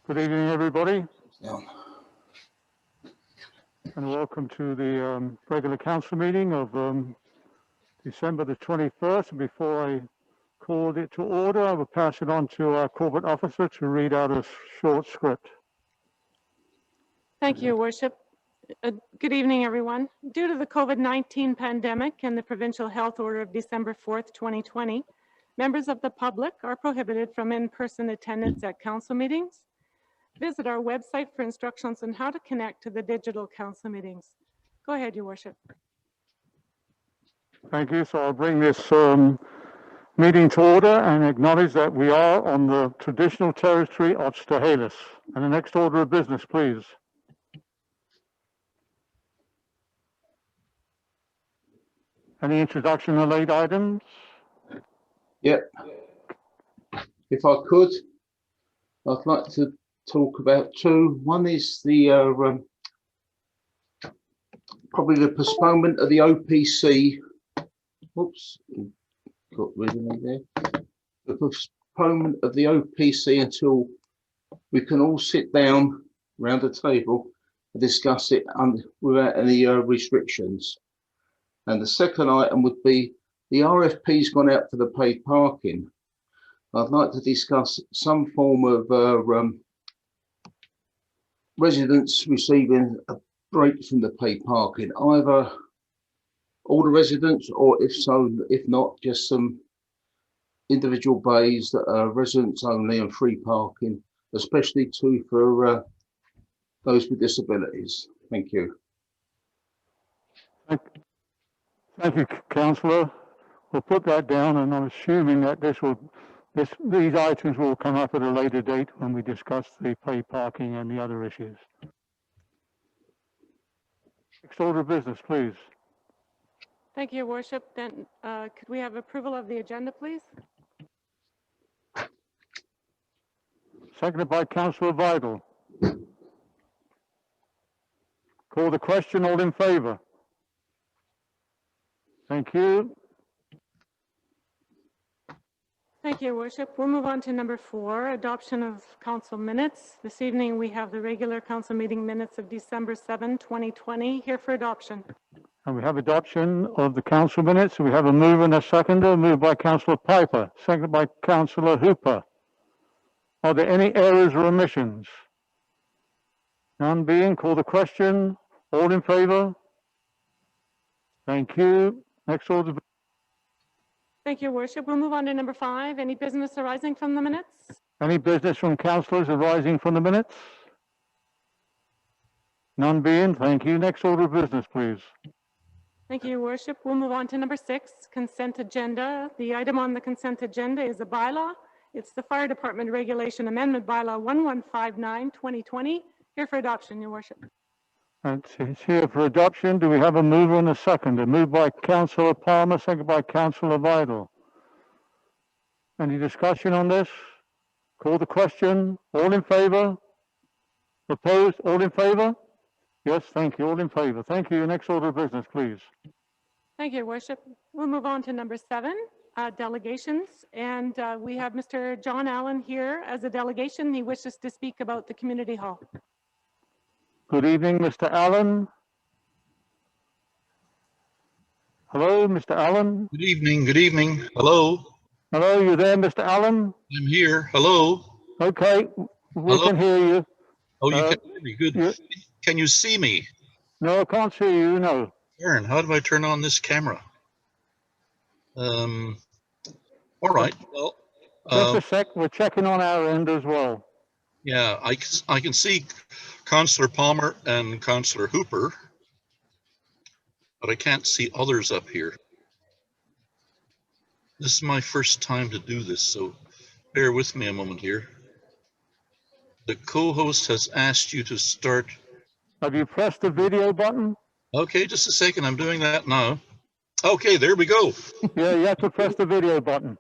Good evening, everybody, Yeah. and welcome to the regular council meeting of December the 21st. And before I call it to order, I will pass it on to our corporate officer to read out a short script. Thank you, Your Worship. Good evening, everyone. Due to the COVID-19 pandemic and the Provincial Health Order of December 4th, 2020, members of the public are prohibited from in-person attendance at council meetings. Visit our website for instructions on how to connect to the digital council meetings. Go ahead, Your Worship. Thank you. So I'll bring this meeting to order and acknowledge that we are on the traditional territory of Stahelis. And the next order of business, please. Any introduction of late items? Yeah. If I could, I'd like to talk about two. One is the probably the postponement of the OPC. Oops, got rid of me there. The postponement of the OPC until we can all sit down around the table and discuss it without any restrictions. And the second item would be the RFP's gone out for the paid parking. I'd like to discuss some form of residents receiving a break from the paid parking, either all the residents, or if so, if not, just some individual bays that are residents only and free parking, especially too for those with disabilities. Thank you. Thank you, Councillor. We'll put that down, and I'm assuming that these items will come up at a later date when we discuss the paid parking and the other issues. Next order of business, please. Thank you, Your Worship. Then could we have approval of the agenda, please? Seconded by Councillor Vidal. Call the question. All in favour? Thank you. Thank you, Your Worship. We'll move on to number 4, adoption of council minutes. This evening, we have the regular council meeting minutes of December 7, 2020 here for adoption. And we have adoption of the council minutes. We have a mover and a seconder. Moved by Councillor Piper, seconded by Councillor Hooper. Are there any errors or omissions? None being, call the question. All in favour? Thank you. Next order. Thank you, Your Worship. We'll move on to number 5. Any business arising from the minutes? Any business from councillors arising from the minutes? None being, thank you. Next order of business, please. Thank you, Your Worship. We'll move on to number 6, consent agenda. The item on the consent agenda is a bylaw. It's the Fire Department Regulation Amendment Bylaw 1159-2020. Here for adoption, Your Worship. It's here for adoption. Do we have a mover and a seconder? Moved by Councillor Palmer, seconded by Councillor Vidal. Any discussion on this? Call the question. All in favour? Opposed? All in favour? Yes, thank you. All in favour. Thank you. Next order of business, please. Thank you, Your Worship. We'll move on to number 7, delegations. And we have Mr. John Allen here as a delegation. He wishes to speak about the community hall. Good evening, Mr. Allen. Hello, Mr. Allen. Good evening. Good evening. Hello. Hello, you there, Mr. Allen? I'm here. Hello. Okay, we Hello? can hear you. Oh, you can hear me. Good. you- Can you see me? No, I can't see you, no. Aaron, how do I turn on this camera? All right. Well, Just a sec, we're checking on our end as well. yeah, I can see Councillor Palmer and Councillor Hooper, but I can't see others up here. This is my first time to do this, so bear with me a moment here. The co-host has asked you to start. Have you pressed the video button? Okay, just a second. I'm doing that now. Okay, there we go. Yeah, you have to press the video button.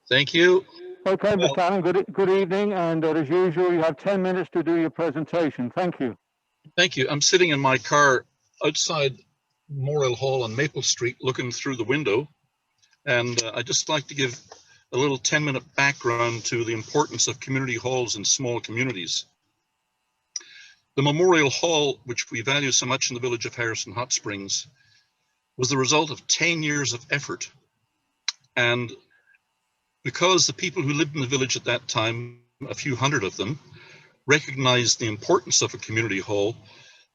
Thank you. Okay, Mr. Allen, good evening, and as usual, you have 10 minutes to do your presentation. Thank you. Thank you. I'm sitting in my car outside Memorial Hall on Maple Street looking through the window, and I'd just like to give a little 10-minute background to the importance of community halls in small communities. The Memorial Hall, which we value so much in the village of Harrison Hot Springs, was the result of 10 years of effort. And because the people who lived in the village at that time, a few hundred of them, recognized the importance of a community hall,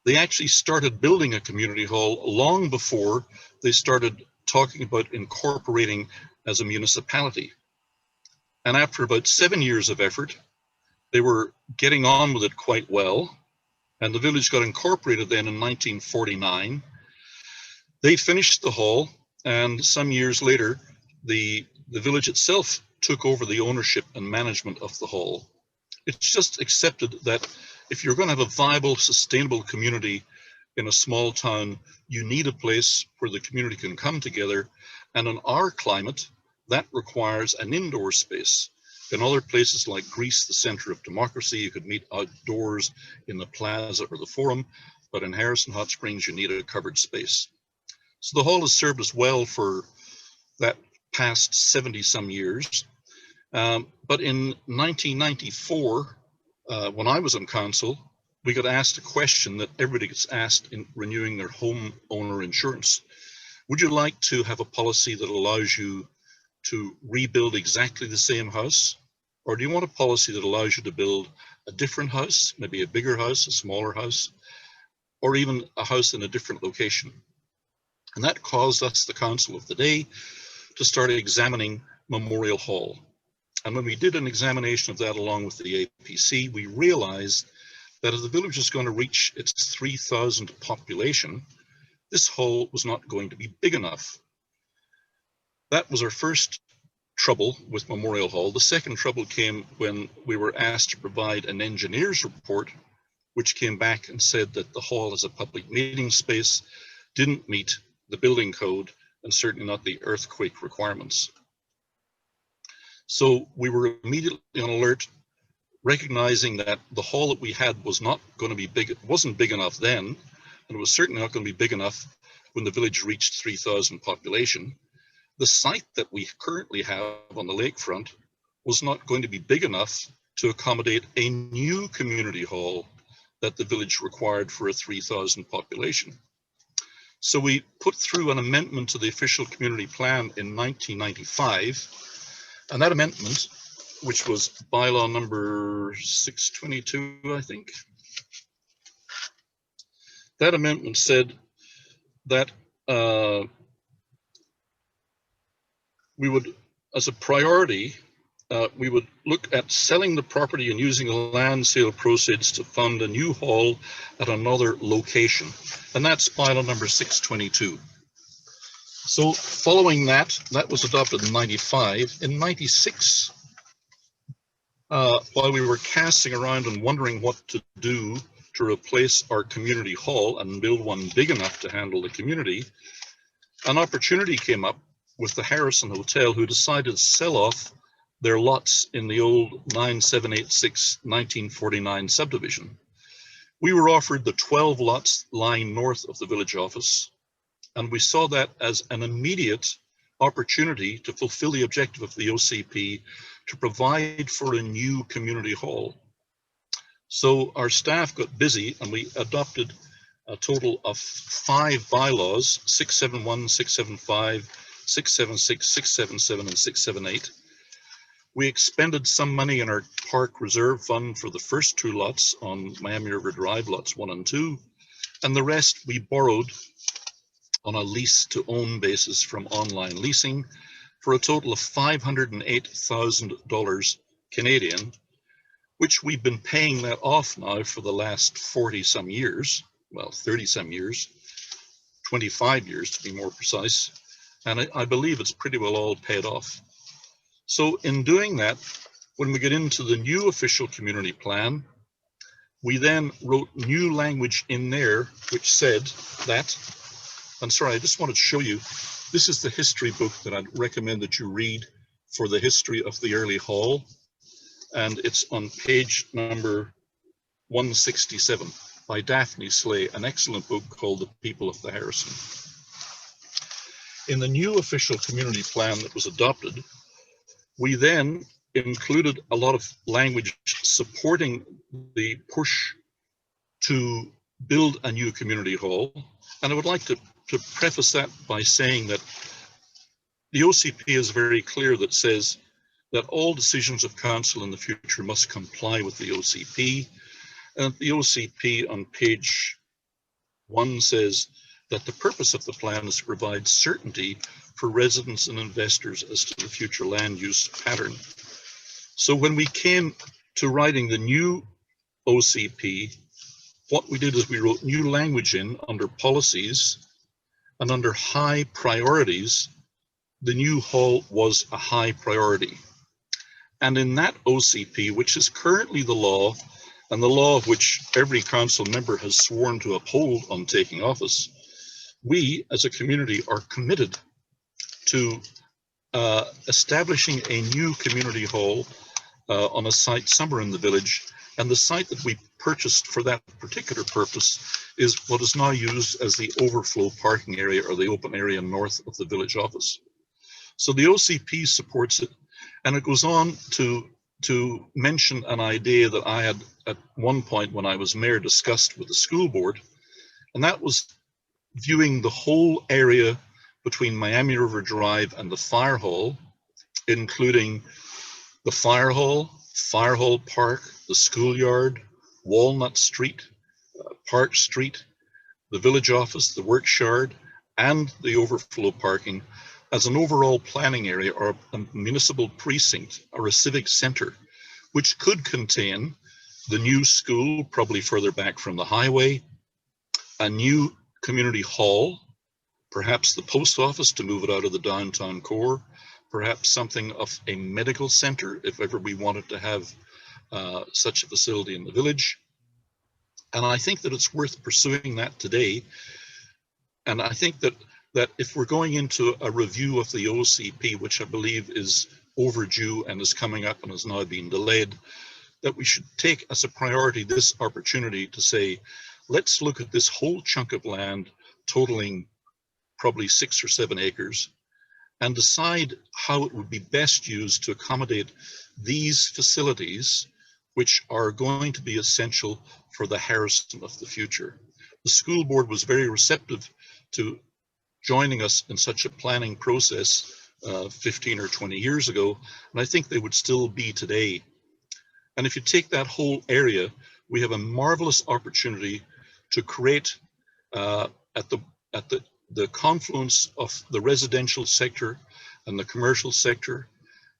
they actually started building a community hall long before they started talking about incorporating as a municipality. And after about 7 years of effort, they were getting on with it quite well. And the village got incorporated then in 1949. They finished the hall, and some years later, the village itself took over the ownership and management of the hall. It's just accepted that if you're going to have a viable, sustainable community in a small town, you need a place where the community can come together. And in our climate, that requires an indoor space. In other places like Greece, the center of democracy, you could meet outdoors in the plaza or the forum, but in Harrison Hot Springs, you need a covered space. So the hall has served us well for that past 70 some years. But in 1994, when I was on council, we got asked a question that everybody gets asked in renewing their homeowner insurance. Would you like to have a policy that allows you to rebuild exactly the same house? Or do you want a policy that allows you to build a different house, maybe a bigger house, a smaller house, or even a house in a different location? And that caused us, the council of the day, to start examining Memorial Hall. And when we did an examination of that along with the APC, we realized that if the village is going to reach its 3,000 population, this hall was not going to be big enough. That was our first trouble with Memorial Hall. The second trouble came when we were asked to provide an engineer's report, which came back and said that the hall as a public meeting space didn't meet the building code and certainly not the earthquake requirements. So we were immediately on alert, recognizing that the hall that we had was not going to be big. It wasn't big enough then, and it was certainly not going to be big enough when the village reached 3,000 population. The site that we currently have on the lakefront was not going to be big enough to accommodate a new community hall that the village required for a 3,000 population. So we put through an amendment to the official community plan in 1995, and that amendment, which was bylaw number 622, I think, that amendment said that we would, as a priority, we would look at selling the property and using the land sale proceeds to fund a new hall at another location. And that's bylaw number 622. So following that, that was adopted in 95. In 96, while we were casting around and wondering what to do to replace our community hall and build one big enough to handle the community, an opportunity came up with the Harrison Hotel, who decided to sell off their lots in the old 9786 1949 subdivision. We were offered the 12 lots lying north of the village office, and we saw that as an immediate opportunity to fulfill the objective of the OCP to provide for a new community hall. So our staff got busy and we adopted a total of 5 bylaws, 671, 675, 676, 677, and 678. We expended some money in our park reserve fund for the first 2 lots on Miami River Drive, lots 1 and 2, and the rest we borrowed on a lease to own basis from online leasing for a total of $508,000 Canadian, which we've been paying that off now for the last 40 some years, well, 30 some years, 25 years to be more precise. And I believe it's pretty well all paid off. So in doing that, when we get into the new official community plan, we then wrote new language in there, which said that, I'm sorry, I just wanted to show you, this is the history book that I'd recommend that you read for the history of the early hall. And it's on page number 167 by Daphne Slay, an excellent book called The People of the Harrison. In the new official community plan that was adopted, We then included a lot of language supporting the push to build a new community hall. And I would like to preface that by saying that the OCP is very clear that says that all decisions of council in the future must comply with the OCP. And the OCP on page 1 says that the purpose of the plan is to provide certainty for residents and investors as to the future land use pattern. So when we came to writing the new OCP, what we did is we wrote new language in under policies, and under high priorities, the new hall was a high priority. And in that OCP, which is currently the law, and the law which every council member has sworn to uphold on taking office, we as a community are committed to establishing a new community hall on a site somewhere in the village. And the site that we purchased for that particular purpose is what is now used as the overflow parking area, or the open area north of the village office. So the OCP supports it, and it goes on to mention an idea that I had at one point when I was mayor discussed with the school board, and that was viewing the whole area between Miami River Drive and the fire hall, including the fire hall park, the schoolyard, Walnut Street, Park Street, the village office, the works yard, and the overflow parking as an overall planning area, or a municipal precinct, or a civic center, which could contain the new school, probably further back from the highway, a new community hall, perhaps the post office to move it out of the downtown core, perhaps something of a medical center, if ever we wanted to have such a facility in the village. And I think that it's worth pursuing that today. And I think that if we're going into a review of the OCP, which I believe is overdue and is coming up and has now been delayed, that we should take as a priority this opportunity to say, let's look at this whole chunk of land totaling probably 6 or 7 acres and decide how it would be best used to accommodate these facilities, which are going to be essential for the Harrison of the future. The school board was very receptive to joining us in such a planning process 15 or 20 years ago, and I think they would still be today. And if you take that whole area, we have a marvelous opportunity to create at the confluence of the residential sector and the commercial sector,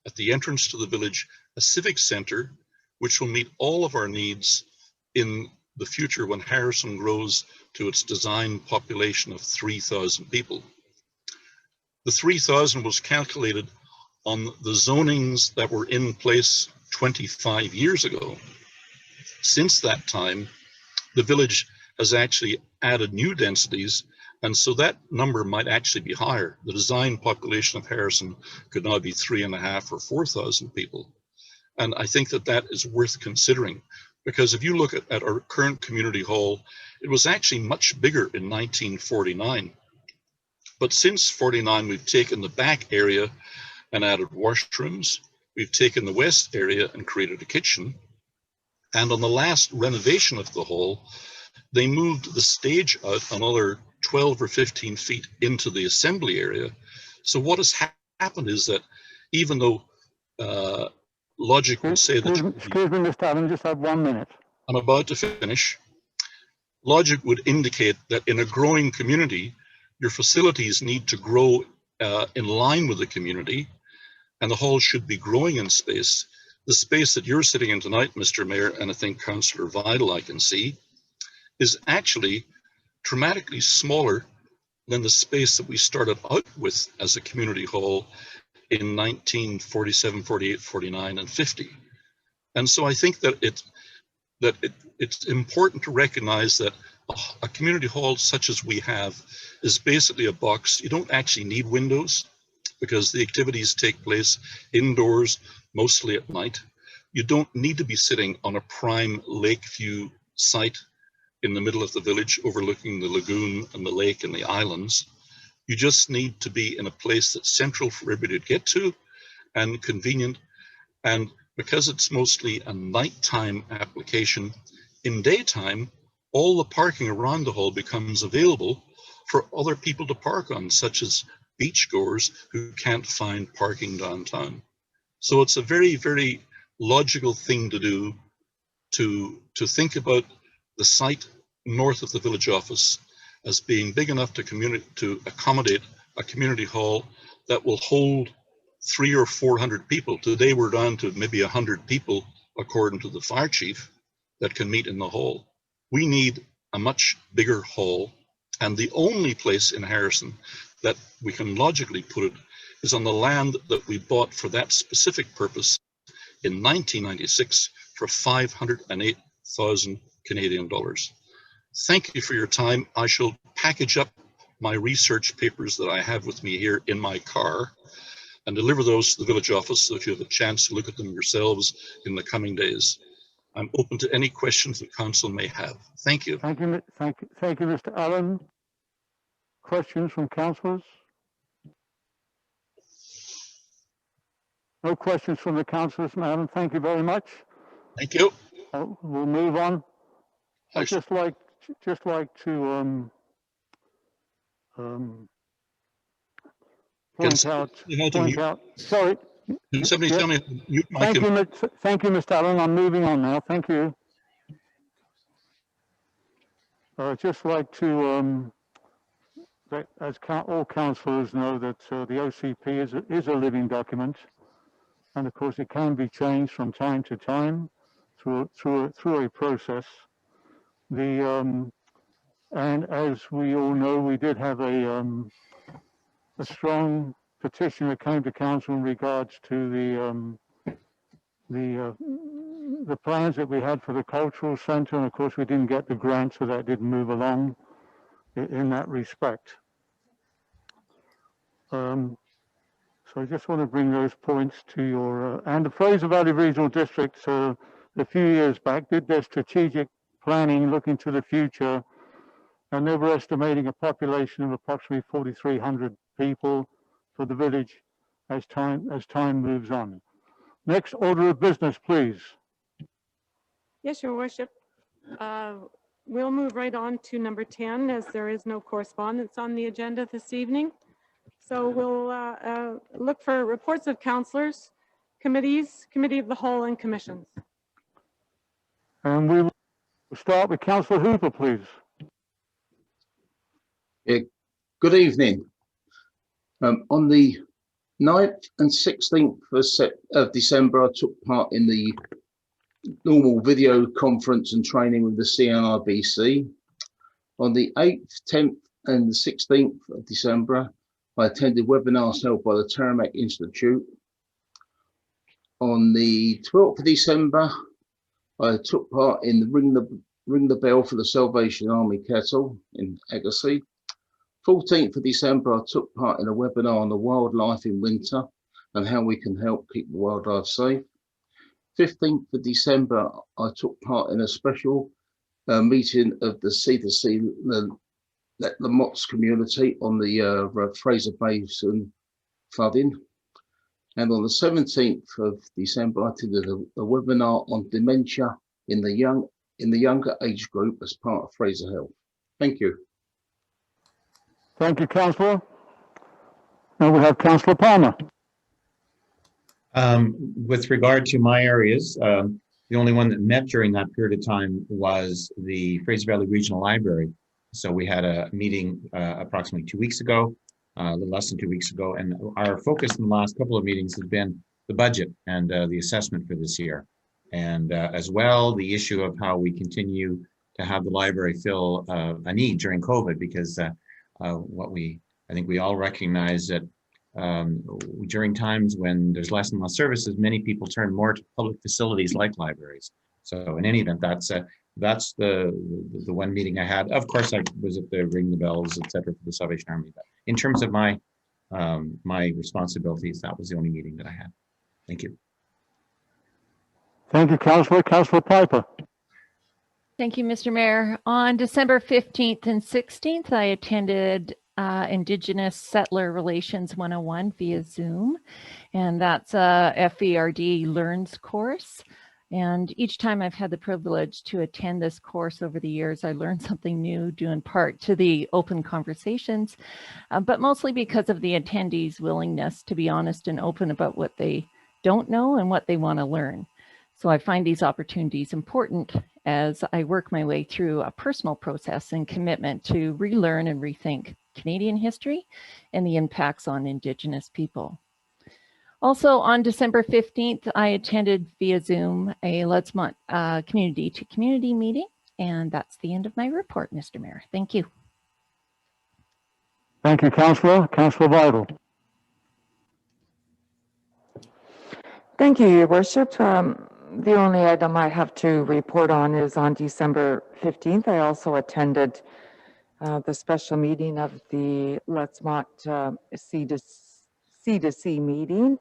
at the entrance to the village, a civic center, which will meet all of our needs in the future when Harrison grows to its design population of 3,000 people. The 3,000 was calculated on the zonings that were in place 25 years ago. Since that time, the village has actually added new densities, and so that number might actually be higher. The design population of Harrison could now be 3,500 or 4,000 people. And I think that that is worth considering, because if you look at our current community hall, it was actually much bigger in 1949. But since 49, we've taken the back area and added washrooms. We've taken the west area and created a kitchen. And on the last renovation of the hall, they moved the stage out another 12 or 15 feet into the assembly area. So what has happened is that even though logic would say that... Excuse me, Mr. Allen, just have 1 minute. I'm about to finish. Logic would indicate that in a growing community, your facilities need to grow in line with the community, and the hall should be growing in space. The space that you're sitting in tonight, Mr. Mayor, and I think Councillor Vidal, I can see, is actually dramatically smaller than the space that we started out with as a community hall in 1947, 48, 49, and 50. And so I think that it's important to recognize that a community hall such as we have is basically a box. You don't actually need windows because the activities take place indoors, mostly at night. You don't need to be sitting on a prime lake view site in the middle of the village overlooking the lagoon and the lake and the islands. You just need to be in a place that's central for everybody to get to and convenient. And because it's mostly a nighttime application, in daytime, all the parking around the hall becomes available for other people to park on, such as beachgoers who can't find parking downtown. So it's a very, very logical thing to do, to think about the site north of the village office as being big enough to accommodate a community hall that will hold 300 or 400 people. Today we're down to maybe 100 people, according to the fire chief, that can meet in the hall. We need a much bigger hall, and the only place in Harrison that we can logically put it is on the land that we bought for that specific purpose in 1996 for 508,000 Canadian dollars. Thank you for your time. I shall package up my research papers that I have with me here in my car and deliver those to the village office so that you have a chance to look at them yourselves in the coming days. I'm open to any questions that council may have. Thank you. Thank you, Mr. Allen. Questions from councillors? No questions from the councillors, madam. Thank you very much. Thank you. We'll move on. I'd just like to point out. Sorry. Can somebody tell me? Thank you, Mr. Allen. I'm moving on now. Thank you. I'd just like to, as all councillors know, that the OCP is a living document, and of course it can be changed from time to time through a process. And as we all know, we did have a strong petition that came to council in regards to the plans that we had for the cultural centre, and of course we didn't get the grant, so that didn't move along in that respect. So I just want to bring those points to your, and the Fraser Valley Regional District a few years back did their strategic planning looking to the future, and they were estimating a population of approximately 4,300 people for the village as time moves on. Next order of business, please. Yes, Your Worship. We'll move right on to number 10, as there is no correspondence on the agenda this evening. So we'll look for reports of councillors, committees, committee of the whole, and commissions. And we will start with Councillor Hooper, please. Yeah, good evening. On the 9th and 16th of December, I took part in the normal video conference and training with the CNIBC. On the 8th, 10th and the 16th of December, I attended webinars held by the Tarmac Institute. On the 12th of December, I took part in the Ring the Bell for the Salvation Army Kettle in Agassiz. 14th of December, I took part in a webinar on the wildlife in winter and how we can help keep the wildlife safe. 15th of December, I took part in a special meeting of the C2C, the Mott's community on the Fraser Basin flooding. And on the 17th of December, I attended a webinar on dementia in the younger age group as part of Fraser Health. Thank you. Thank you, Councillor. Now we have Councillor Palmer. With regard to my areas, the only one that met during that period of time was the Fraser Valley Regional Library. So we had a meeting approximately 2 weeks ago, a little less than 2 weeks ago, and our focus in the last couple of meetings has been the budget and the assessment for this year. And as well, the issue of how we continue to have the library fill a need during COVID, because I think we all recognize that during times when there's less and less services, many people turn more to public facilities like libraries. So in any event, that's the one meeting I had. Of course, I was at the Ring the Bells, etc., for the Salvation Army. But in terms of my my responsibilities, that was the only meeting that I had. Thank you. Thank you, Councillor. Councillor Piper. Thank you, Mr. Mayor. On December 15th and 16th, I attended Indigenous Settler Relations 101 via Zoom. And that's a FERD Learns course. And each time I've had the privilege to attend this course over the years, I learned something new due in part to the open conversations, but mostly because of the attendees' willingness to be honest and open about what they don't know and what they want to learn. So I find these opportunities important as I work my way through a personal process and commitment to relearn and rethink Canadian history and the impacts on Indigenous people. Also on December 15th, I attended via Zoom a Lettsmont community to community meeting. And that's the end of my report, Mr. Mayor. Thank you. Thank you, Councillor. Councillor Vital. Thank you, Your Worship. The only item I have to report on is on December 15th. I also attended the special meeting of the Lettsmont C2C meeting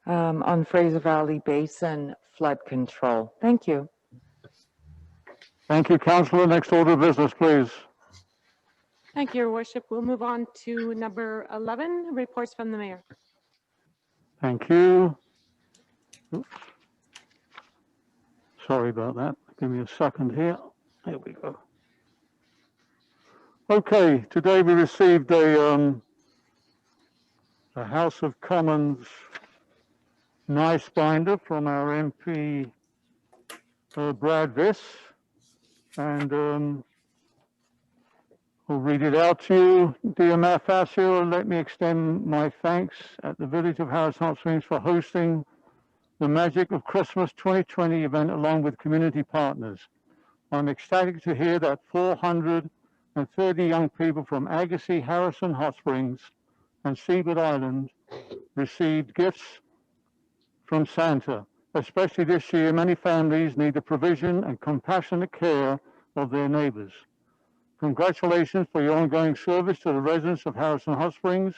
on Fraser Valley Basin flood control. Thank you. Thank you, Councillor. Next order of business, please. Thank you, Your Worship. We'll move on to number 11, reports from the Mayor. Thank you. Oops. Sorry about that. Give me a second here. There we go. Okay, today we received a House of Commons nice binder from our MP Brad Viss, and I'll read it out to you. Dear Mayor Facio, let me extend my thanks at the Village of Harrison Hot Springs for hosting the Magic of Christmas 2020 event along with community partners. I'm ecstatic to hear that 430 young people from Agassiz, Harrison Hot Springs, and Seabird Island received gifts from Santa. Especially this year, many families need the provision and compassionate care of their neighbors. Congratulations for your ongoing service to the residents of Harrison Hot Springs.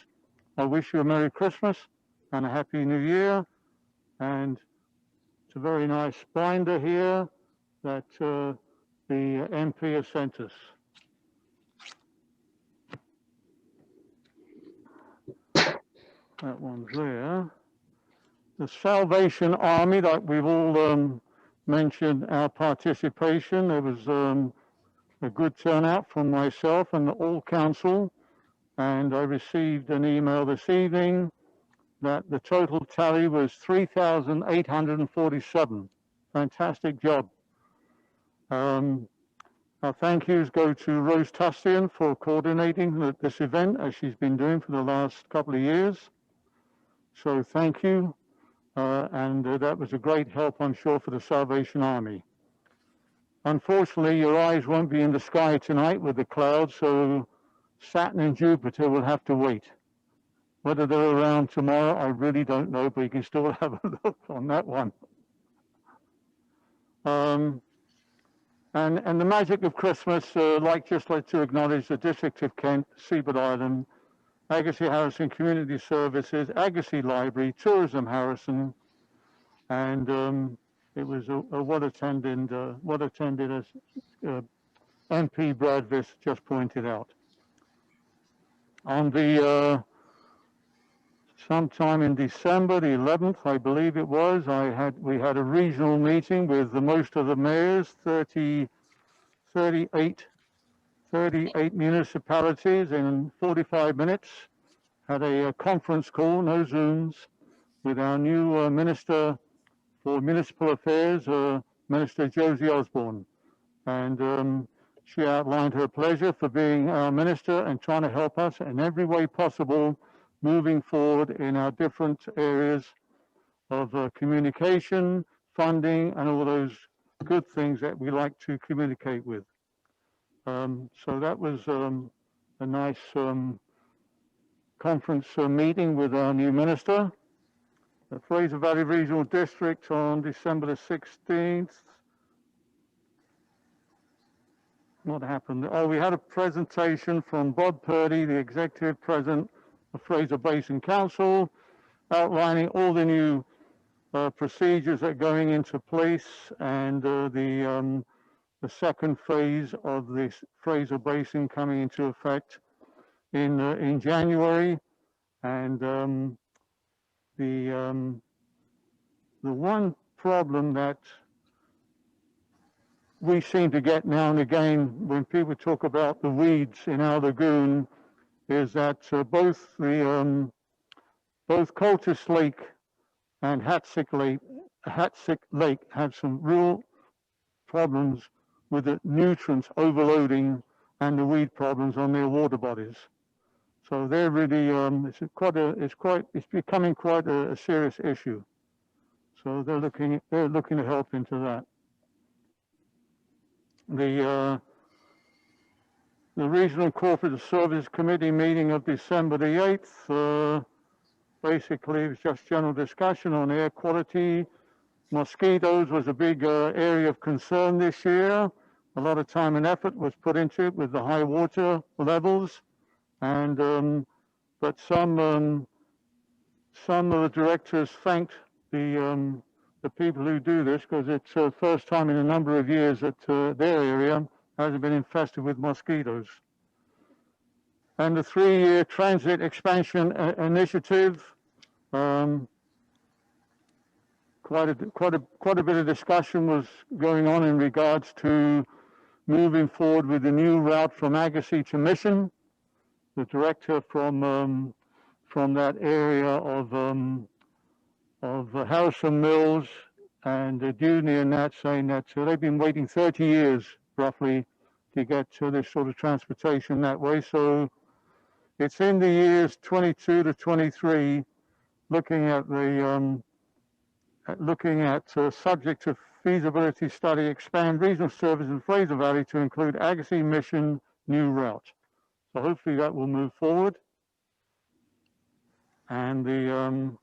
I wish you a Merry Christmas and a Happy New Year. And it's a very nice binder here that the MP has sent us. That one's there. The Salvation Army, that we've all mentioned our participation. There was a good turnout from myself and all council, and I received an email this evening that the total tally was 3,847. Fantastic job. Our thank yous go to Rose Tustian for coordinating this event, as she's been doing for the last couple of years. So thank you, and that was a great help, I'm sure, for the Salvation Army. Unfortunately, your eyes won't be in the sky tonight with the clouds, so Saturn and Jupiter will have to wait. Whether they're around tomorrow, I really don't know, but you can still have a look on that one. And the magic of Christmas, just like to acknowledge the District of Kent, Seabird Island, Agassiz Harrison Community Services, Agassiz Library, Tourism Harrison, and it was a well attended as MP Brad Viss just pointed out. On the sometime in December, the 11th, I believe it was, we had a regional meeting with most of the mayors, 38 municipalities in 45 minutes. Had a conference call, no Zooms, with our new Minister for Municipal Affairs, Minister Josie Osborne. And she outlined her pleasure for being our minister and trying to help us in every way possible moving forward in our different areas of communication, funding, and all those good things that we like to communicate with. So that was a nice conference meeting with our new minister. The Fraser Valley Regional District on December the 16th. What happened? Oh, we had a presentation from Bob Purdy, the Executive President of Fraser Basin Council, outlining all the new procedures that are going into place and the second phase of this Fraser Basin coming into effect in January, and the one problem that we seem to get now and again when people talk about the weeds in our lagoon is that both Colchis Lake and Hatzick Lake have some real problems with the nutrients overloading and the weed problems on their water bodies. So they're really it's becoming quite a serious issue. So they're looking to help into that. The Regional Corporate Services Committee meeting of December the 8th, basically it was just general discussion on air quality. Mosquitoes was a big area of concern this year. A lot of time and effort was put into it with the high water levels, and but some of the directors thanked the people who do this, because it's the first time in a number of years that their area hasn't been infested with mosquitoes. And the 3-year transit expansion initiative, quite a bit of discussion was going on in regards to moving forward with the new route from Agassiz to Mission. The director from that area of Harrison Mills and Dewdney and that, saying that they've been waiting 30 years roughly to get to this sort of transportation that way. So it's in the years 22 to 23, looking at subject to feasibility study, expand regional service in Fraser Valley to include Agassiz Mission new route. So hopefully that will move forward. And the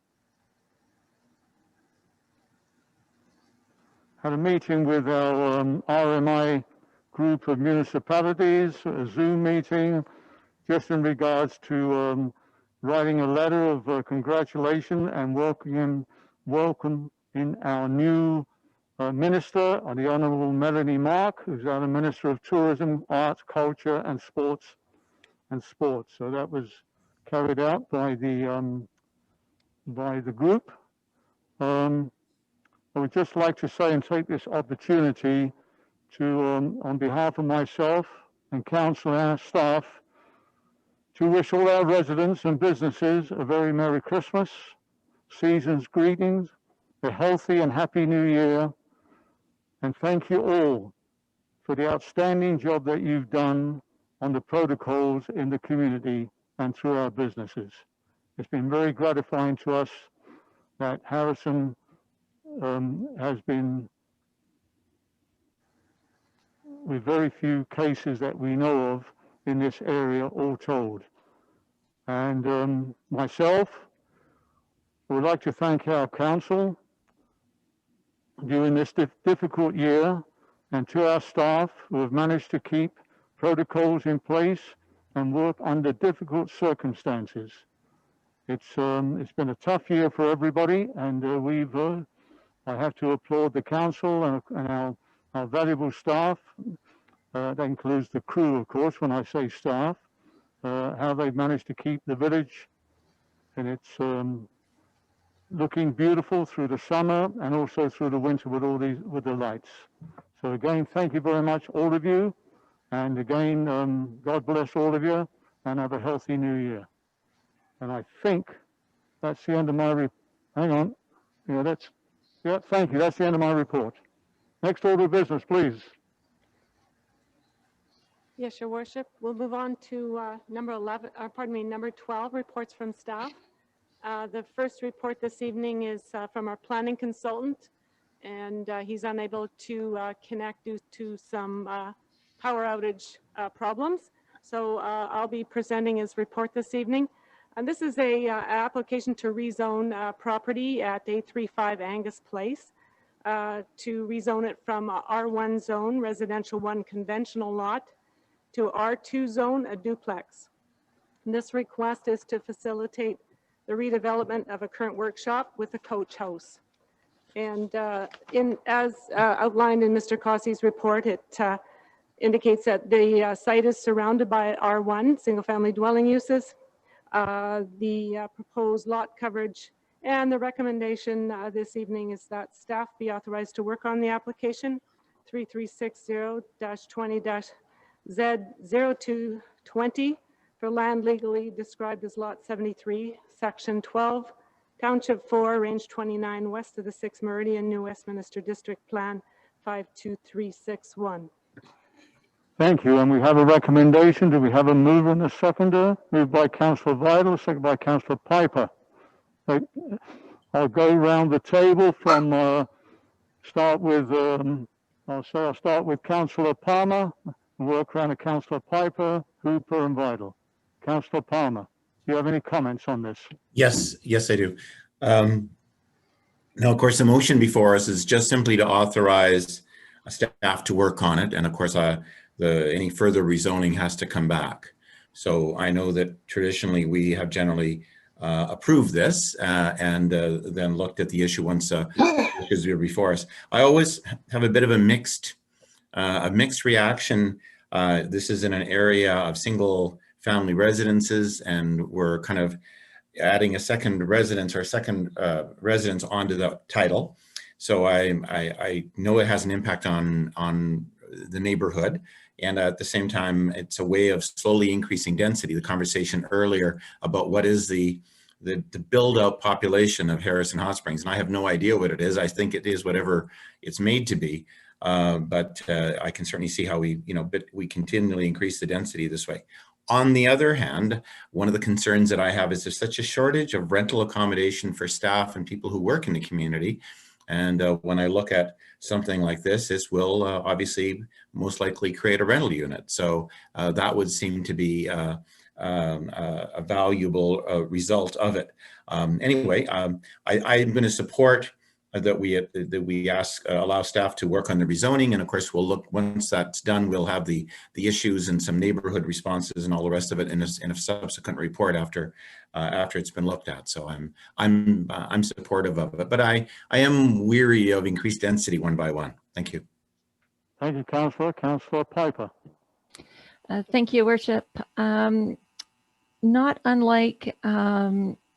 had a meeting with our RMI group of municipalities, a Zoom meeting, just in regards to writing a letter of congratulation and welcome in our new minister, the Honourable Melanie Mark, who's our Minister of Tourism, Arts, Culture and Sports. So that was carried out by the group. I would just like to say and take this opportunity to, on behalf of myself and council and our staff, to wish all our residents and businesses a very Merry Christmas, season's greetings, a healthy and happy New Year, and thank you all for the outstanding job that you've done on the protocols in the community and through our businesses. It's been very gratifying to us that Harrison has been, with very few cases that we know of in this area, all told. And myself would like to thank our council during this difficult year, and to our staff who have managed to keep protocols in place and work under difficult circumstances. It's been a tough year for everybody, and I have to applaud the council and our valuable staff. That includes the crew, of course, when I say staff, how they've managed to keep the village and it's looking beautiful through the summer and also through the winter with the lights. So again, thank you very much, all of you. And again, God bless all of you and have a healthy new year. And I think that's the end of my hang on. Yeah, thank you. That's the end of my report. Next order of business, please. Yes, Your Worship. We'll move on to number 12, reports from staff. The first report this evening is from our planning consultant, and he's unable to connect due to some power outage problems. So I'll be presenting his report this evening. And this is a application to rezone property at 835 Angus Place, to rezone it from R1 zone, residential 1 conventional lot, to R2 zone, a duplex. And this request is to facilitate the redevelopment of a current workshop with a coach house. And as outlined in Mr. Cossey's report, it indicates that the site is surrounded by R1, single-family dwelling uses. The proposed lot coverage and the recommendation this evening is that staff be authorized to work on the application 3360-20-Z0220 for land legally described as Lot 73, Section 12, Township 4, Range 29, west of the 6th Meridian, New Westminster District Plan 52361. Thank you. And we have a recommendation. Do we have a mover and a seconder? Moved by Councillor Vidal, second by Councillor Piper. I'll go round the table from, I'll start with Councillor Palmer, work around to Councillor Piper, Hooper and Vidal. Councillor Palmer, do you have any comments on this? Yes, I do. Now, of course, the motion before us is just simply to authorize staff to work on it. And of course, any further rezoning has to come back. So I know that traditionally we have generally approved this and then looked at the issue once issues are before us. I always have a bit of a mixed reaction. This is in an area of single family residences, and we're kind of adding a second residence or second residence onto the title. So I know it has an impact on the neighborhood. And at the same time, it's a way of slowly increasing density. The conversation earlier about what is the build out population of Harrison Hot Springs. And I have no idea what it is. I think it is whatever it's made to be. But I can certainly see how we continually increase the density this way. On the other hand, one of the concerns that I have is there's such a shortage of rental accommodation for staff and people who work in the community. And when I look at something like this will obviously most likely create a rental unit. So that would seem to be a valuable result of it. Anyway, I'm going to support that we allow staff to work on the rezoning, and of course we'll look, once that's done, we'll have the issues and some neighborhood responses and all the rest of it in a subsequent report after it's been looked at. So I'm supportive of it, but I am weary of increased density one by one. Thank you. Thank you, Councillor. Councillor Piper. Thank you, Worship. Not unlike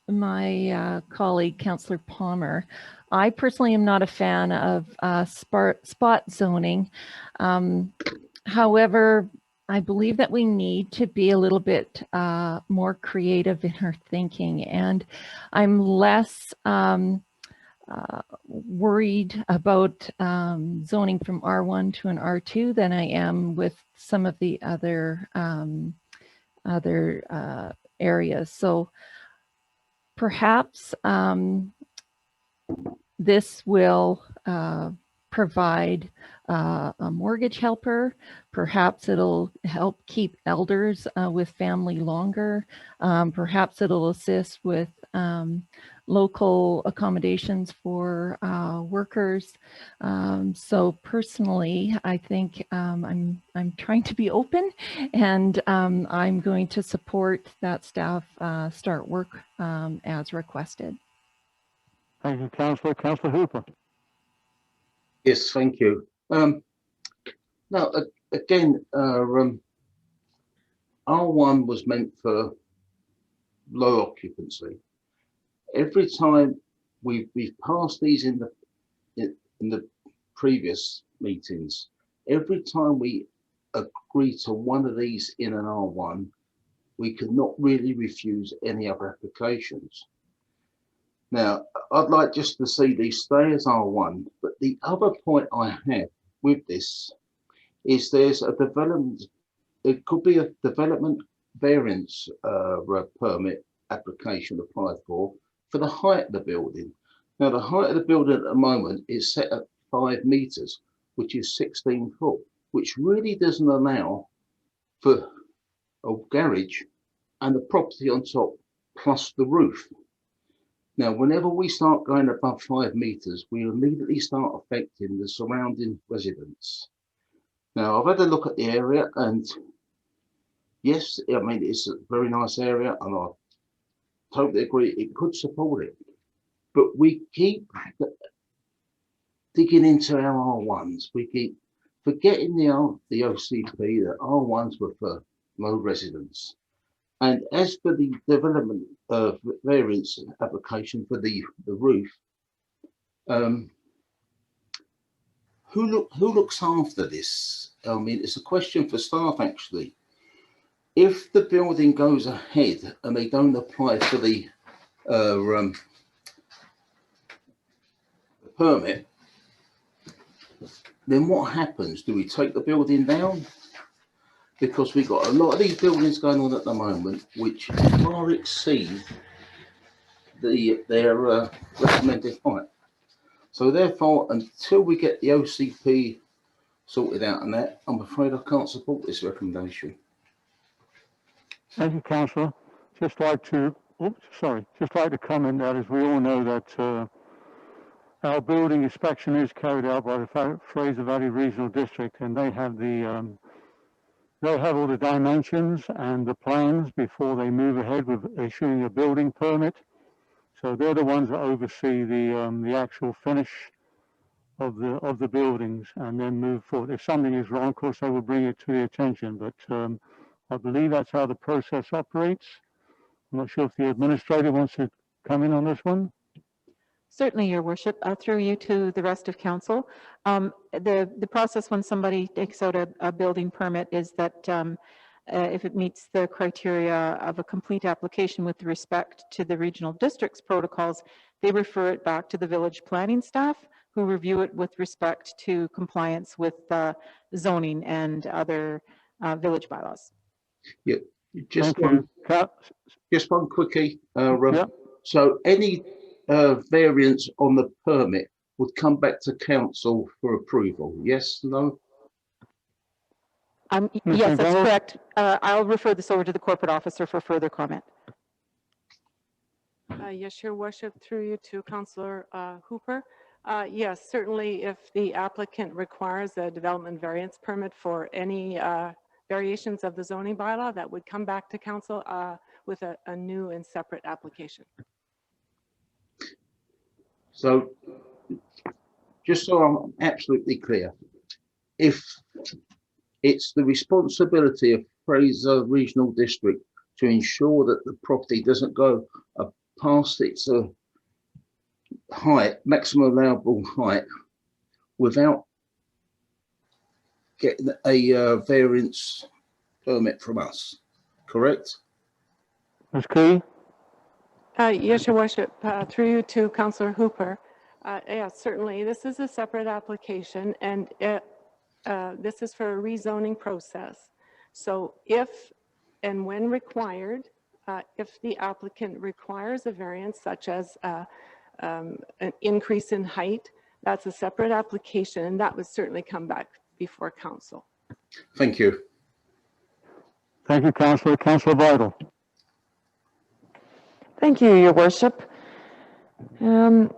my colleague, Councillor Palmer, I personally am not a fan of spot zoning. However, I believe that we need to be a little bit more creative in our thinking, and I'm less worried about zoning from R1 to an R2 than I am with some of the other areas. So perhaps this will provide a mortgage helper. Perhaps it'll help keep elders with family longer. Perhaps it'll assist with local accommodations for workers. So personally, I think I'm trying to be open, and I'm going to support that staff start work as requested. Thank you, Councillor. Councillor Hooper. Yes, thank you. Now, again, R1 was meant for low occupancy. Every time we've passed these in the previous meetings, every time we agree to one of these in an R1, we could not really refuse any other applications. Now, I'd like just to see these stay as R1, but the other point I have with this is there's a development, it could be a development variance permit application applied for the height of the building. Now, the height of the building at the moment is set at 5 meters, which is 16 foot, which really doesn't allow for a garage and the property on top plus the roof. Now, whenever we start going above 5 meters, we immediately start affecting the surrounding residents. Now, I've had a look at the area, and yes, I mean, it's a very nice area, and I totally agree it could support it. But we keep digging into our R1s. We keep forgetting the OCP, that R1s were for low residents. And as for the development of variance application for the roof, who looks after this? I mean, it's a question for staff actually. If the building goes ahead and they don't apply for the permit, then what happens? Do we take the building down? Because we've got a lot of these buildings going on at the moment which far exceed their recommended height. So therefore, until we get the OCP sorted out on that, I'm afraid I can't support this recommendation. Thank you, Councillor. Just like to comment that, as we all know, that our building inspection is carried out by the Fraser Valley Regional District, and they have all the dimensions and the plans before they move ahead with issuing a building permit. So they're the ones that oversee the actual finish of the buildings and then move forward. If something is wrong, of course, they will bring it to the attention. But I believe that's how the process operates. I'm not sure if the administrator wants to come in on this one. Certainly, Your Worship. I'll throw you to the rest of council. The process when somebody takes out a building permit is that if it meets the criteria of a complete application with respect to the regional district's protocols, they refer it back to the village planning staff, who review it with respect to compliance with zoning and other village bylaws. Yeah, just one quickie. Yeah. So any variance on the permit would come back to council for approval. Yes, no? Yes, that's correct. I'll refer this over to the corporate officer for further comment. Yes, Your Worship, through you to Councillor Hooper. Yes, certainly if the applicant requires a development variance permit for any variations of the zoning bylaw, that would come back to council with a new and separate application. So, just so I'm absolutely clear, if it's the responsibility of Fraser Regional District to ensure that the property doesn't go past its height, maximum allowable height, without getting a variance permit from us, correct? Ms. Key? Yes, Your Worship, through you to Councillor Hooper. Yes, certainly, this is a separate application, and this is for a rezoning process. So if and when required, if the applicant requires a variance such as an increase in height, that's a separate application, and that would certainly come back before council. Thank you. Thank you, Councillor. Councillor Vital. Thank you, Your Worship. As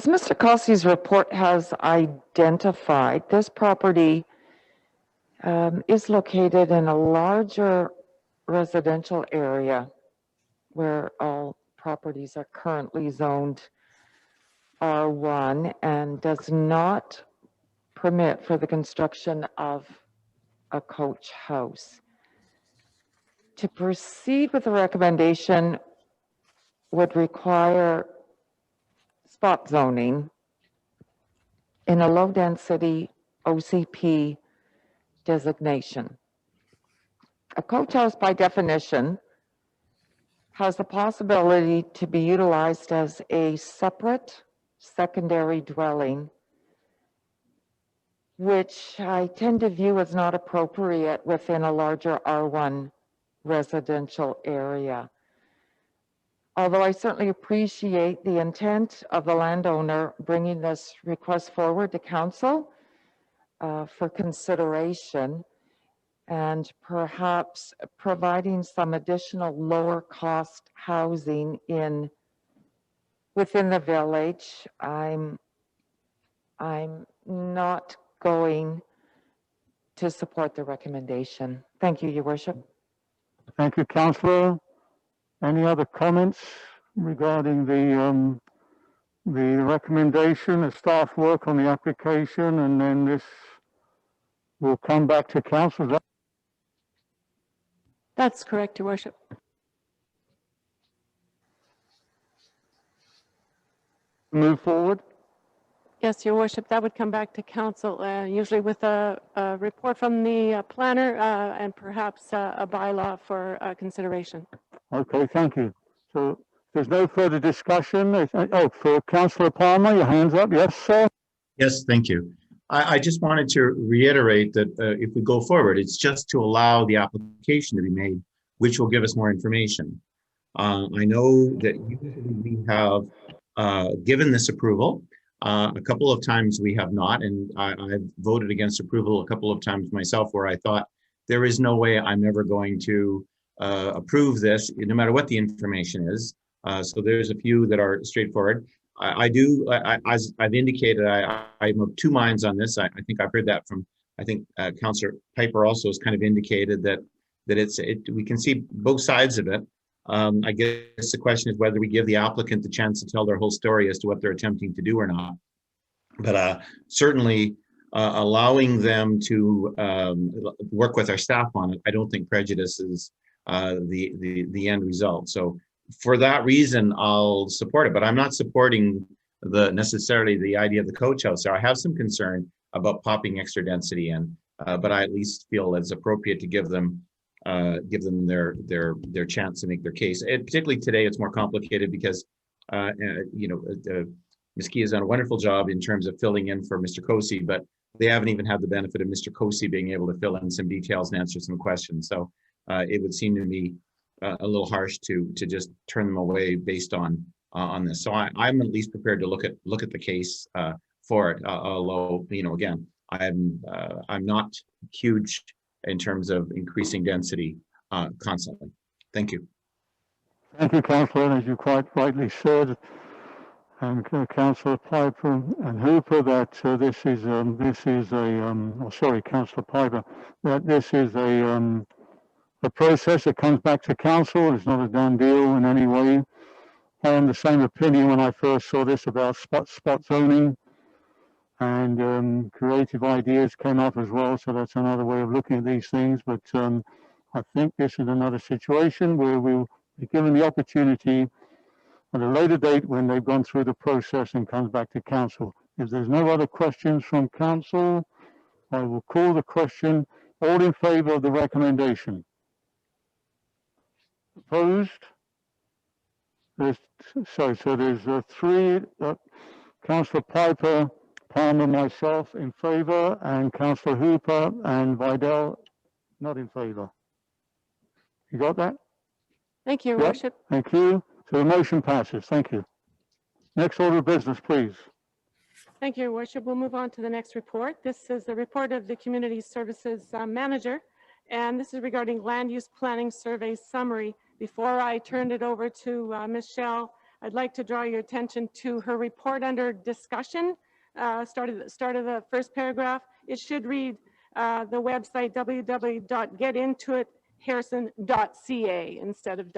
Mr. Kelsey's report has identified, this property is located in a larger residential area where all properties are currently zoned R1 and does not permit for the construction of a coach house. To proceed with the recommendation would require spot zoning in a low density OCP designation. A coach house by definition has the possibility to be utilized as a separate secondary dwelling, which I tend to view as not appropriate within a larger R1 residential area. Although I certainly appreciate the intent of the landowner bringing this request forward to council for consideration and perhaps providing some additional lower cost housing within the village, I'm not going to support the recommendation. Thank you, Your Worship. Thank you, Councillor. Any other comments regarding the the recommendation, the staff work on the application, and then this will come back to council. Is that That's correct, Your Worship. move forward? Yes, Your Worship, that would come back to council, usually with a report from the planner and perhaps a bylaw for consideration. Okay, thank you. So there's no further discussion. Oh, for Councillor Palmer, your hand's up. Yes, sir. Yes, thank you. I just wanted to reiterate that if we go forward, it's just to allow the application to be made, which will give us more information. I know that usually we have given this approval. A couple of times we have not, and I've voted against approval a couple of times myself where I thought there is no way I'm ever going to approve this, no matter what the information is. So there's a few that are straightforward. As I've indicated, I'm of two minds on this. I think I've heard that from, I think Councillor Piper also has kind of indicated that we can see both sides of it. I guess the question is whether we give the applicant the chance to tell their whole story as to what they're attempting to do or not. But certainly allowing them to work with our staff on it, I don't think prejudices the end result. So for that reason, I'll support it, but I'm not supporting necessarily the idea of the coach house there. I have some concern about popping extra density in, but I at least feel it's appropriate to give them their chance to make their case. And particularly today, it's more complicated because Ms. Key has done a wonderful job in terms of filling in for Mr. Cosi, but they haven't even had the benefit of Mr. Cosi being able to fill in some details and answer some questions. So it would seem to me a little harsh to just turn them away based on this. So I'm at least prepared to look at the case for it. Although again, I'm not huge in terms of increasing density constantly. Thank you. Thank you, Councillor. As you quite rightly said, and Councillor Piper and Hooper, that Councillor Piper, that this is a process that comes back to council. It's not a done deal in any way. I am the same opinion when I first saw this about spot zoning, and creative ideas came up as well. So that's another way of looking at these things. But I think this is another situation where we'll be given the opportunity at a later date when they've gone through the process and comes back to council. If there's no other questions from council, I will call the question. All in favour of the recommendation? Opposed? There's three. Councillor Piper, Palmer, myself in favour, and Councillor Hooper and Vidal not in favour. You got that? Thank you, Your Worship. Thank you. So the motion passes. Thank you. Next order of business, please. Thank you, Your Worship. We'll move on to the next report. This is the report of the Community Services Manager, and this is regarding Land Use Planning Survey Summary. Before I turn it over to Michelle, I'd like to draw your attention to her report under discussion. Start of the first paragraph. It should read the website www.getintoitharrison.ca instead of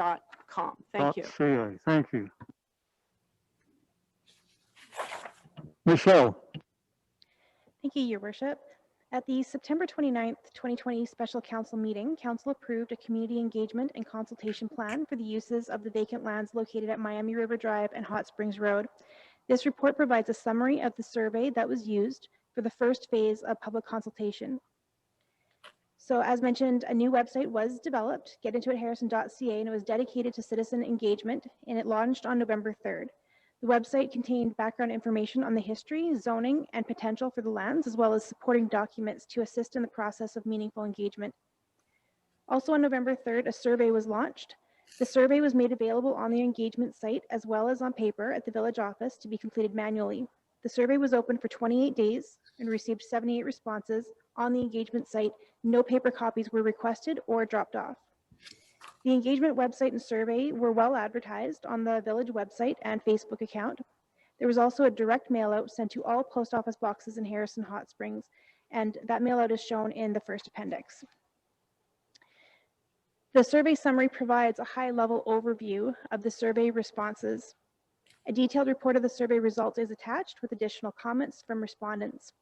.com. Thank you. .ca. Thank you. Michelle. Thank you, Your Worship. At the September 29th, 2020 Special Council meeting, Council approved a community engagement and consultation plan for the uses of the vacant lands located at Miami River Drive and Hot Springs Road. This report provides a summary of the survey that was used for the first phase of public consultation. So as mentioned, a new website was developed, getintoitharrison.ca, and it was dedicated to citizen engagement, and it launched on November 3rd. The website contained background information on the history, zoning, and potential for the lands, as well as supporting documents to assist in the process of meaningful engagement. Also on November 3rd, a survey was launched. The survey was made available on the engagement site as well as on paper at the village office to be completed manually. The survey was open for 28 days and received 78 responses on the engagement site. No paper copies were requested or dropped off. The engagement website and survey were well advertised on the village website and Facebook account. There was also a direct mail out sent to all post office boxes in Harrison Hot Springs, and that mail out is shown in the first appendix. The survey summary provides a high-level overview of the survey responses A detailed report of the survey results is attached with additional comments from respondents.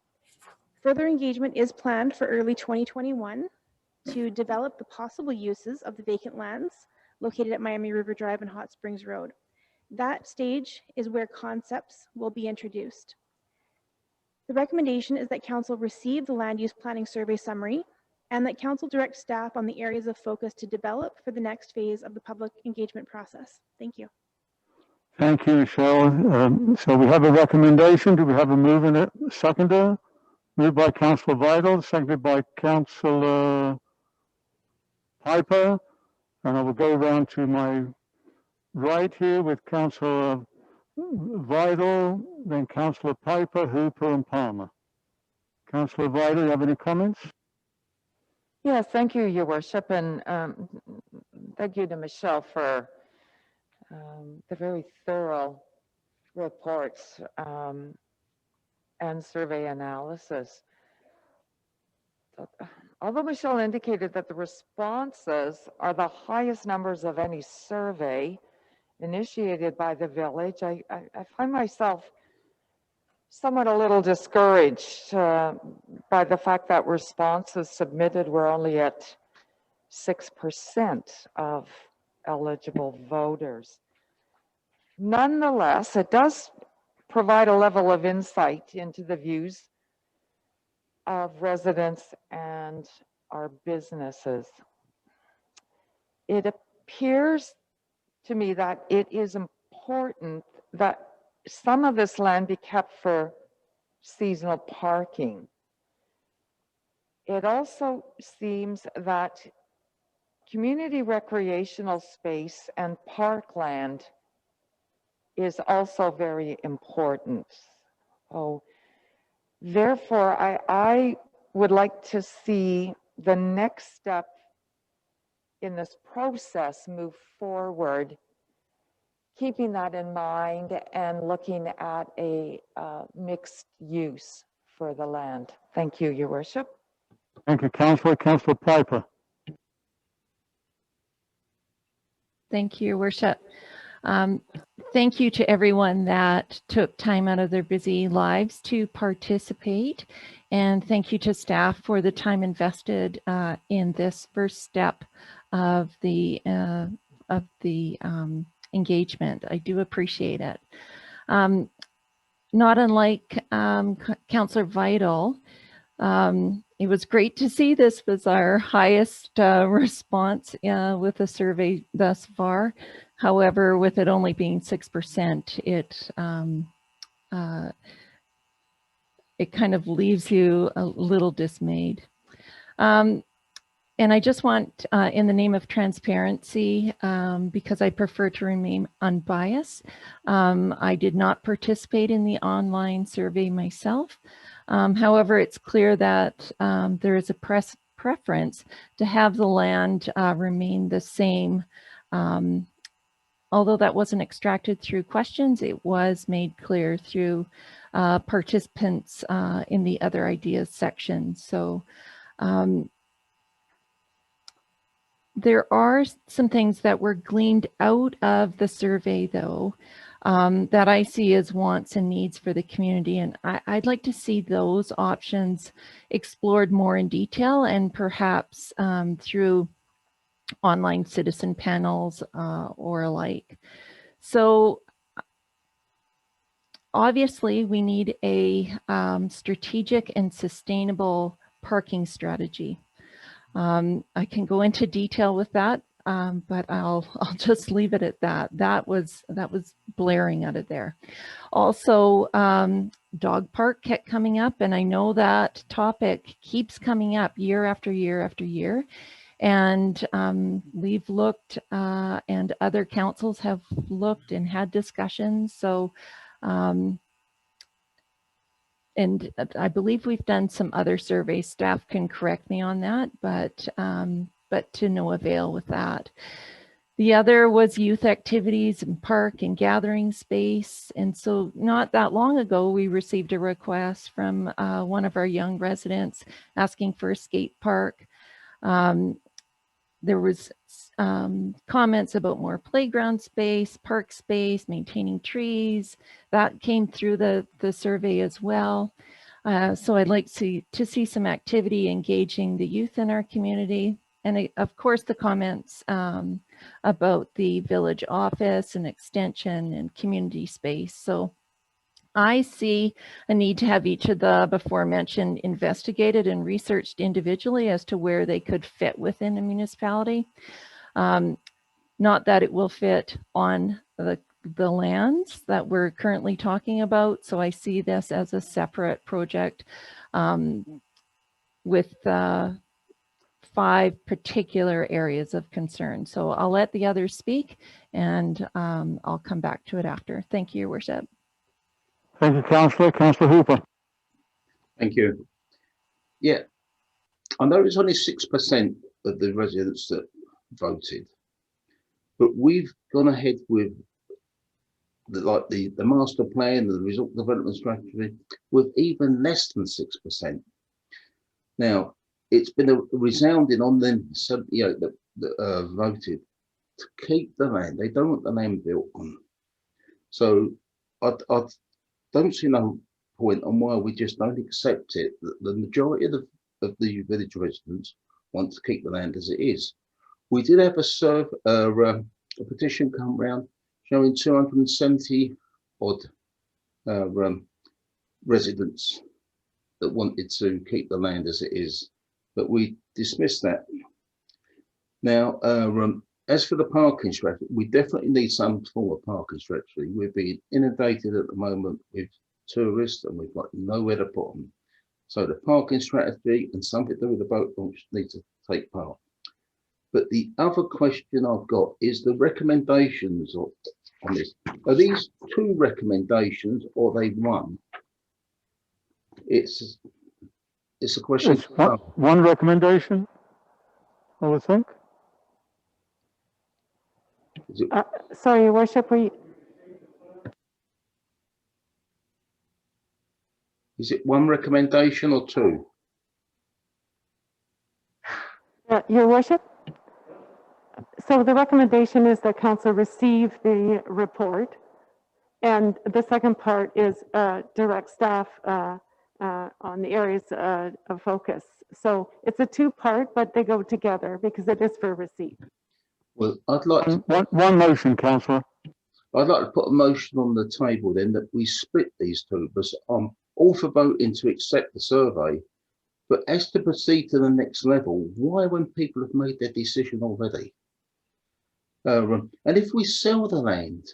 Further engagement is planned for early 2021 to develop the possible uses of the vacant lands located at Miami River Drive and Hot Springs Road. That stage is where concepts will be introduced. The recommendation is that Council receive the land use planning survey summary and that Council direct staff on the areas of focus to develop for the next phase of the public engagement process. Thank you. Thank you, Michelle. So we have a recommendation. Do we have a move in it? Seconder? Moved by Councillor Vital, seconded by Councillor Piper. And I will go around to my right here with Councillor Vital, then Councillor Piper, Hooper, and Palmer. Councillor Vital, you have any comments? Yes, thank you, Your Worship, and thank you to Michelle for the very thorough reports and survey analysis. Although Michelle indicated that the responses are the highest numbers of any survey initiated by the village, I find myself somewhat a little discouraged by the fact that responses submitted were only at 6% of eligible voters. Nonetheless, it does provide a level of insight into the views of residents and our businesses. It appears to me that it is important that some of this land be kept for seasonal parking. It also seems that community recreational space and parkland is also very important. So therefore, I would like to see the next step in this process move forward, keeping that in mind and looking at a mixed use for the land. Thank you, Your Worship. Thank you, Councillor. Councillor Piper. Thank you, Your Worship. Thank you to everyone that took time out of their busy lives to participate. And thank you to staff for the time invested in this first step of the engagement. I do appreciate it. Not unlike Councillor Vital, it was great to see this was our highest response with the survey thus far. However, with it only being 6%, it kind of leaves you a little dismayed. And I just want, in the name of transparency, because I prefer to remain unbiased, I did not participate in the online survey myself. However, it's clear that there is a preference to have the land remain the same. Although that wasn't extracted through questions, it was made clear through participants in the other ideas section. So there are some things that were gleaned out of the survey, though, that I see as wants and needs for the community. And I'd like to see those options explored more in detail and perhaps through online citizen panels or alike. So obviously we need a strategic and sustainable parking strategy. I can go into detail with that, but I'll just leave it at that. That was blaring out of there. Also, dog park kept coming up, and I know that topic keeps coming up year after year after year. And we've looked, and other councils have looked and had discussions. So, and I believe we've done some other surveys. Staff can correct me on that, but to no avail with that. The other was youth activities and park and gathering space. And so not that long ago, we received a request from one of our young residents asking for a skate park. there was comments about more playground space, park space, maintaining trees. That came through the survey as well. So I'd like to see some activity engaging the youth in our community. And of course, the comments about the village office and extension and community space. So I see a need to have each of the before mentioned investigated and researched individually as to where they could fit within a municipality. Not that it will fit on the lands that we're currently talking about. So I see this as a separate project with 5 particular areas of concern. So I'll let the others speak and I'll come back to it after. Thank you, Your Worship. Thank you, Councillor. Councillor Hooper. Thank you. Yeah, I know it's only 6% of the residents that voted, but we've gone ahead with the master plan, the result development strategy, with even less than 6%. Now, it's been a resounding on them 78 that voted to keep the land. They don't want the land built on. So I don't see no point on why we just don't accept it. The majority of the village residents want to keep the land as it is. We did have a petition come round showing 270 odd residents that wanted to keep the land as it is, but we dismissed that. Now, as for the parking strategy, we definitely need some form of parking strategy. We're being inundated at the moment with tourists and we've got nowhere to put them. So the parking strategy and something to do with the boat launch need to take part. But the other question I've got is the recommendations on this. Are these 2 recommendations or are they 1? It's a question. It's one recommendation, I would think. Sorry, Your Worship, Is it 1 recommendation or 2? Your Worship? So the recommendation is that council receive the report. And the second part is direct staff on the areas of focus. So it's a 2-part, but they go together because it is for receipt. Well, I'd like to, one motion, Councillor. I'd like to put a motion on the table then that we split these 2, because I'm all for voting to accept the survey, but as to proceed to the next level, why when people have made their decision already? And if we sell the land,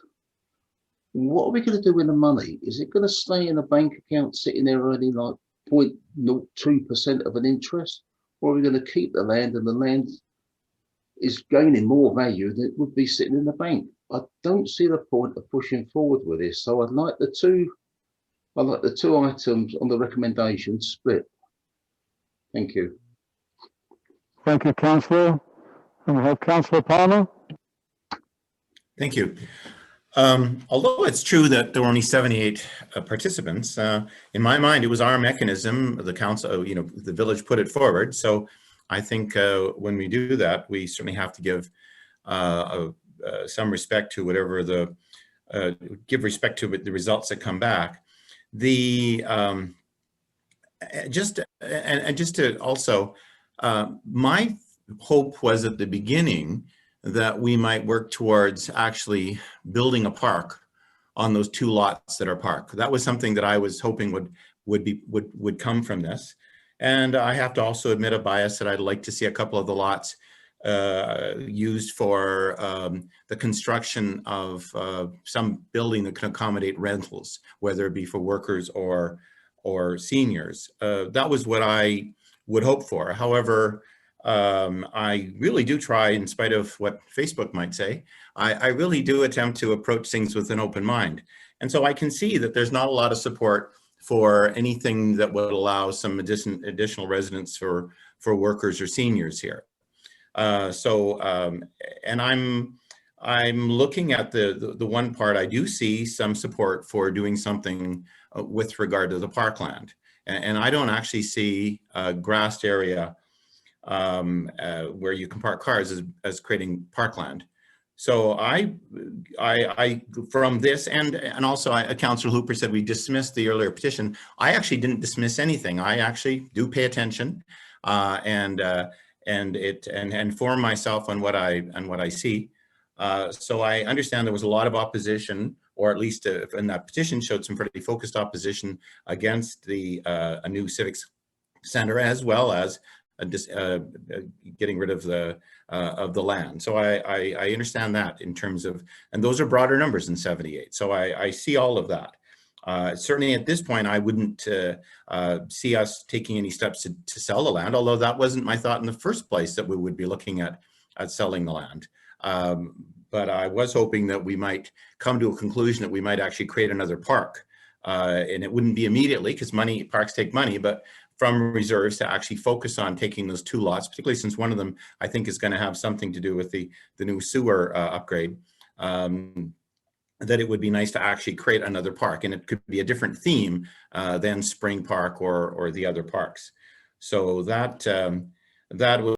what are we going to do with the money? Is it going to stay in a bank account sitting there earning like 0.02% of an interest? Or are we going to keep the land and the land is gaining more value than it would be sitting in the bank? I don't see the point of pushing forward with this. So I'd like the two items on the recommendation split. Thank you. Thank you, Councillor. And we have Councillor Palmer. Thank you. Although it's true that there were only 78 participants, in my mind, it was our mechanism, the council, the village put it forward. So I think when we do that, we certainly have to give some respect to whatever give respect to the results that come back. Just to also, my hope was at the beginning that we might work towards actually building a park on those 2 lots that are park. That was something that I was hoping would come from this. And I have to also admit a bias that I'd like to see a couple of the lots used for the construction of some building that can accommodate rentals, whether it be for workers or seniors. That was what I would hope for. However, I really do try, in spite of what Facebook might say, I really do attempt to approach things with an open mind. And so I can see that there's not a lot of support for anything that would allow some additional residence for workers or seniors here. And I'm looking at the one part. I do see some support for doing something with regard to the parkland, and I don't actually see a grassed area where you can park cars as creating parkland. So I from this, and also Councillor Hooper said we dismissed the earlier petition. I actually didn't dismiss anything. I actually do pay attention and inform myself on what I see. So I understand there was a lot of opposition, or at least in that petition showed some pretty focused opposition against a new civics center, as well as getting rid of the land. So I understand that in terms of, and those are broader numbers than 78. So I see all of that. Certainly at this point, I wouldn't see us taking any steps to sell the land, although that wasn't my thought in the first place, that we would be looking at selling the land. But I was hoping that we might come to a conclusion that we might actually create another park. And it wouldn't be immediately, because parks take money, but from reserves to actually focus on taking those 2 lots, particularly since one of them I think is going to have something to do with the new sewer upgrade, that it would be nice to actually create another park, and it could be a different theme than Spring Park or the other parks. So that would